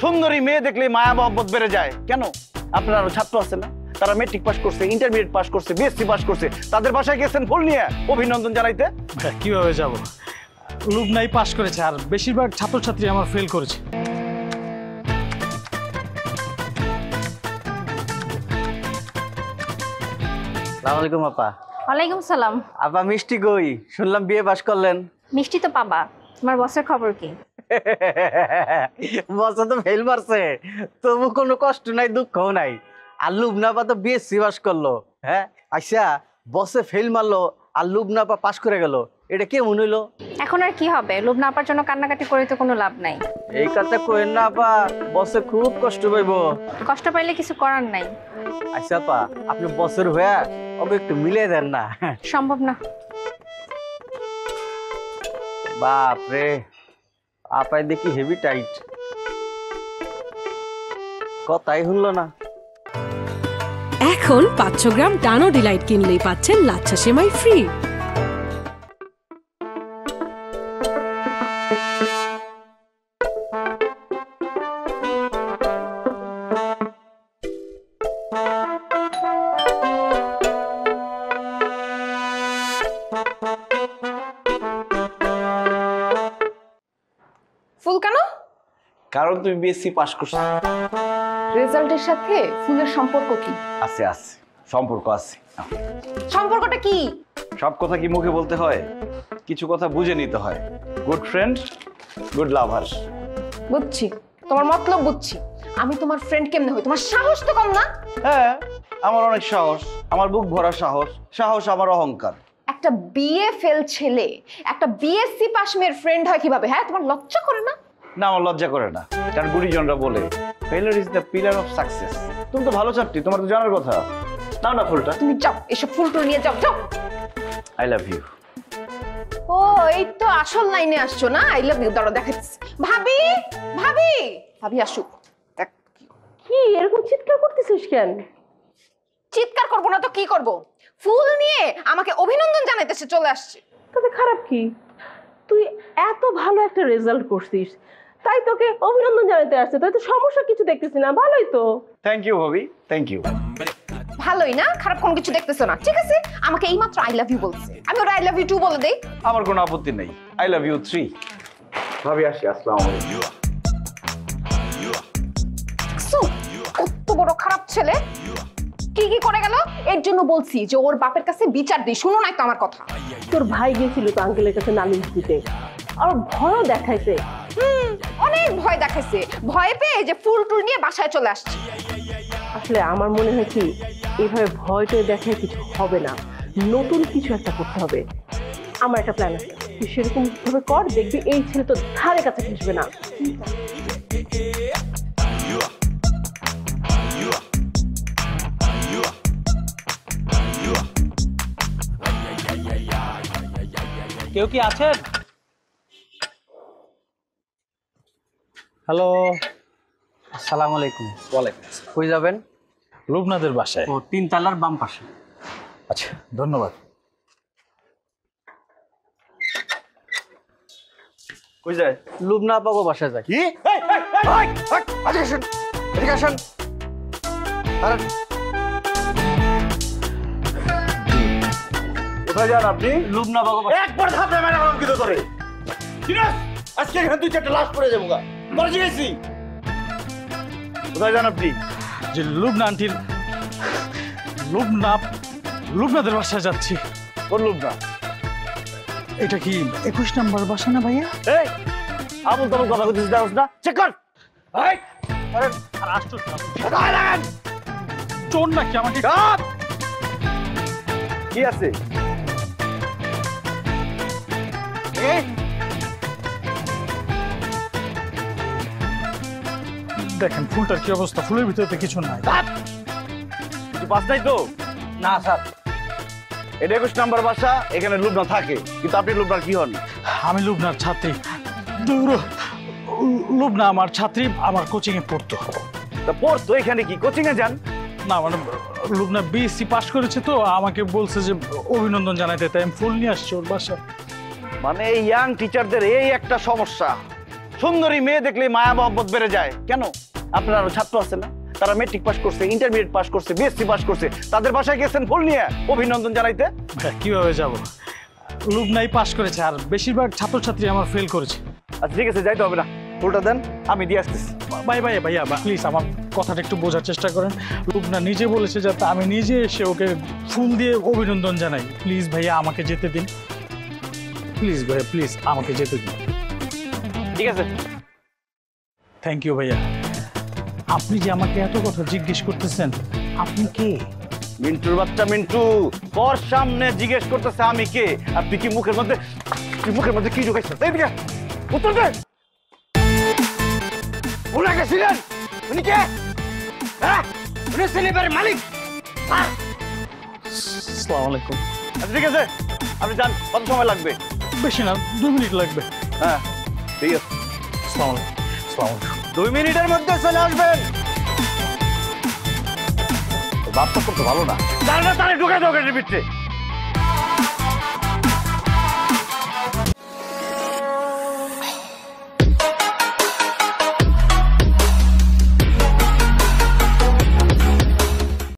সুন্দরী মেয়ে দেখলে মায়া মহব্বত বেড়ে যায় কেন? আপনার আরো ছাত্র আছে না, তারা মেট্রিক পাস করছে, ইন্টারমিডিয়েট পাস করছে, বিএসসি পাস করছে, তাদের বাসায় গেছেন ফুল নিয়ে অভিনন্দন জানাইতে? কিভাবে যাব? লুবনাই পাস করেছে আর বেশিরভাগ ছাত্রছাত্রী আমার ফেল করেছে। আসসালামু আলাইকুম আপা। ওয়ালাইকুম সালাম। আপা মিষ্টি কই? শুনলাম বিয়ে পাস করলেন। মিষ্টি তো পাবা, তোমার বসের খবর কি? বস তো ফেল মারছে, তবু কোনো কষ্ট নাই, দুঃখও নাই। আর লুবনা আপা তো বিএসসি পাস করলো। হ্যাঁ আচ্ছা, বসে ফেল মারলো আর লুবনা আপা পাস করে গেল, এটা কেমন হইলো? এখন আর কি হবে, লোভ না পাওয়ার জন্য কান্নাকাটি করে তো কোনো লাভ নাই। এই কথা কইেন না আপা, বসে খুব কষ্ট পাইব। কষ্ট পাইলে কিছু করার নাই। আচ্ছা আপা, আপনি বসের হয়ে ওকে একটু মিলিয়ে দেন না? সম্ভব না। বাপ রে, আপাই দেখি হেভি টাইট, কথাই শুনলো না। এখন 500 গ্রাম ডানো ডিলাইট কিনলেই পাচ্ছেন লাচ্ছা সেমাই ফ্রি। ফুল কেন? কারণ তুমি বিএসসি পাস করছো। রেজাল্টের সাথে ফুলের সম্পর্ক কি? আছে আছে, সম্পর্ক আছে। সম্পর্কটা কি? সব কথা কি মুখে বলতে হয়? কিছু কথা বুঝে নিতে হয়। গুড ফ্রেন্ড, গুড লাভার। বুঝছি, তোমার মতলব বুঝছি। আমি তোমার ফ্রেন্ড কেমনে হই? তোমার সাহস তো কম না? হ্যাঁ, আমার অনেক সাহস, আমার বুক ভরা সাহস। সাহস আমার অহংকার। একটা বিএ ফেল ছেলে একটা বিএসসি পাস মেয়ের ফ্রেন্ড হয় কিভাবে? হ্যাঁ, তোমার লজ্জা করে না? না, আমার লজ্জা করে না, কারণ গুরুজনরা বলে failure is the pillar of success. তুমি তো ভালো ছাত্রী, তোমার তো জানার কথা। নাও না ফুলটা। তুমি যাও, এসব ফুল টুল নিয়ে যাও, যাও। I love you. ও, এই তো আসল লাইনে আসছো না? আই লাভ ইউ দাঁড়াও, দেখাচ্ছি। ভাবি, ভাবি, ভাবি আসুক। দেখ, কি এরকম চিৎকার করতেছিস কেন? চিৎকার করবো না তো কি করব? ফুল নিয়ে আমাকে অভিনন্দন জানাইতেছে চলে আসছে। তাতে খারাপ কি? তুই এত ভালো একটা রেজাল্ট করছিস, তাই তোকে অভিনন্দন জানাতে আসছে। তাই তো সমস্যা কিছু দেখতেছি না, ভালোই তো। থ্যাংক ইউ ভাবি, থ্যাংক ইউ। ভালোই না? খারাপ কোনো কিছু দেখতেছো না? ঠিক আছে, আমাকে এইমাত্র আই লাভ ইউ বলছে, আমি ওর আই লাভ ইউ 2 বলে দেই। আমার কোনো আপত্তি নেই। I love you 3। ভাবি আসি, আসসালামু আলাইকুম। সো, কত বড় খারাপ ছেলে, কি কি করে গেল? এর জন্য বলছি যে ওর বাপের কাছে বিচার দিই। শুনো নাই তো আমার কথা? তোর ভাই গেছিল তো আঙ্কেলের কাছে নালিশ দিতে, আর ভয়ও দেখাইছে। অনেক ভয় দেখাইছে, ভয় পেয়ে যে ফুল টুল নিয়ে বাসায় চলে আসছে। আসলে আমার মনে হয় কি, এইভাবে ভয়টয় দেখায় কিছু হবে না, নতুন কিছু একটা করতে হবে। আমার একটা প্ল্যান আছে, তুই সেরকম ভাবে কর, দেখবি এই ছেলে তো ধারে কাছে ঘেসবে না। কেউ কি আছেন? হ্যালো, আসসালামু আলাইকুম। ওয়ালাইকুম। কই যাবেন? লুবনাদের বাসায়। ও, 3 তলার বাম পাশে। আচ্ছা, ধন্যবাদ। কই যায়? লুবনা আপাগো বাসায় যায়। কি? এদিকে আসেন, এদিকে আসেন। আরে কোথায় যান আপনি? লুবনা আপাগো বাসায়। একবার ধাপে মেরে গেলাম কিন্তু তোরে। সিরিয়াস? আজকে এখানে 2-4টা লাশ পড়ে যাবো গা। মরে গেছি। কোথায় যান আপনি? যে লুবনা আন্টির লুবনাদের বাসায় যাচ্ছি। কোন লুবনা? এটা কি 21 নম্বর বাসা না ভাইয়া? এই আমল তমল কথা কইছিস জানোস না? চেক কর। এই আরে আশ্চর্য, কোথায় লাগেন? চোর নাকি আমাকে? কাট। কি আছে? দেখেন ফুলটার কি অবস্থা, ফুলের ভিতরে তো কিছু নাই। কিছু পাস নাই তো? না স্যার, এটা 21 নম্বর বাসা, এখানে লুবনা থাকে, কিন্তু আপনি লুবনার কি হন? আমি লুবনার ছাত্রী। লুবনা আমার ছাত্রী, আমার কোচিং এ পড়তো। তা পড়তো এখানে কি কোচিং এ যান? না মানে লুবনা বিএসসি পাস করেছে তো, আমাকে বলছে যে অভিনন্দন জানাইতে, তাই আমি ফুল নিয়ে আসছি ওর বাসা। মানে এই ইয়াং টিচারদের এই একটা সমস্যা, সুন্দরী মেয়ে দেখলে মায়া মহব্বত বেড়ে যায় কেন? আপনার আরো ছাত্র আছে না, তারা মেট্রিক পাস করছে, ইন্টারমিডিয়েট পাস করছে, বিএসসি পাস করছে, তাদের বাসায় গেছেন ফুল নিয়ে অভিনন্দন জানাইতে? ভাইয়া কিভাবে যাব? লুবনাই পাশ করেছে আর বেশিরভাগ ছাত্রছাত্রী আমার ফেল করেছে। আচ্ছা ঠিক আছে, যাইতে হবে না, ফুলটা দেন, আমি দিয়ে আসতেছি। ভাইয়া প্লিজ আমার কথাটা একটু বোঝার চেষ্টা করেন। লুবনা নিজে বলেছে যাতে আমি নিজে এসে ওকে ফুল দিয়ে অভিনন্দন জানাই। প্লিজ ভাইয়া আমাকে যেতে দিন, প্লিজ ভাইয়া, প্লিজ আমাকে যেতে দিন। ঠিক আছে। থ্যাংক ইউ ভাইয়া। আপনি যে আমাকে এত কথা জিজ্ঞেস করতেছেন, আপনি কে? মিন্টুর বাচ্চা মিন্টু, তোর সামনে জিজ্ঞেস করতেছে আমি কে, আর তুই কি মুখের মধ্যে কি ঢুকাইছিস? এইদিকে উত্তর দে। উনি কে ছিলেন? উনি কে? হ্যাঁ, উনি সিলিপারের মালিক। আসসালামু আলাইকুম। আচ্ছা ঠিক আছে, আপনি যান, কত সময় লাগবে? বেশি না, 2 মিনিট লাগবে। হ্যাঁ ঠিক আছে, আসসালামু আলাইকুম। আসসালামু আলাইকুম। 2 মিনিটের মধ্যে চলে আসবেন। বাপটা করতে ভালো না, তাহলে ঢুকে দাও গেটের ভিতরে।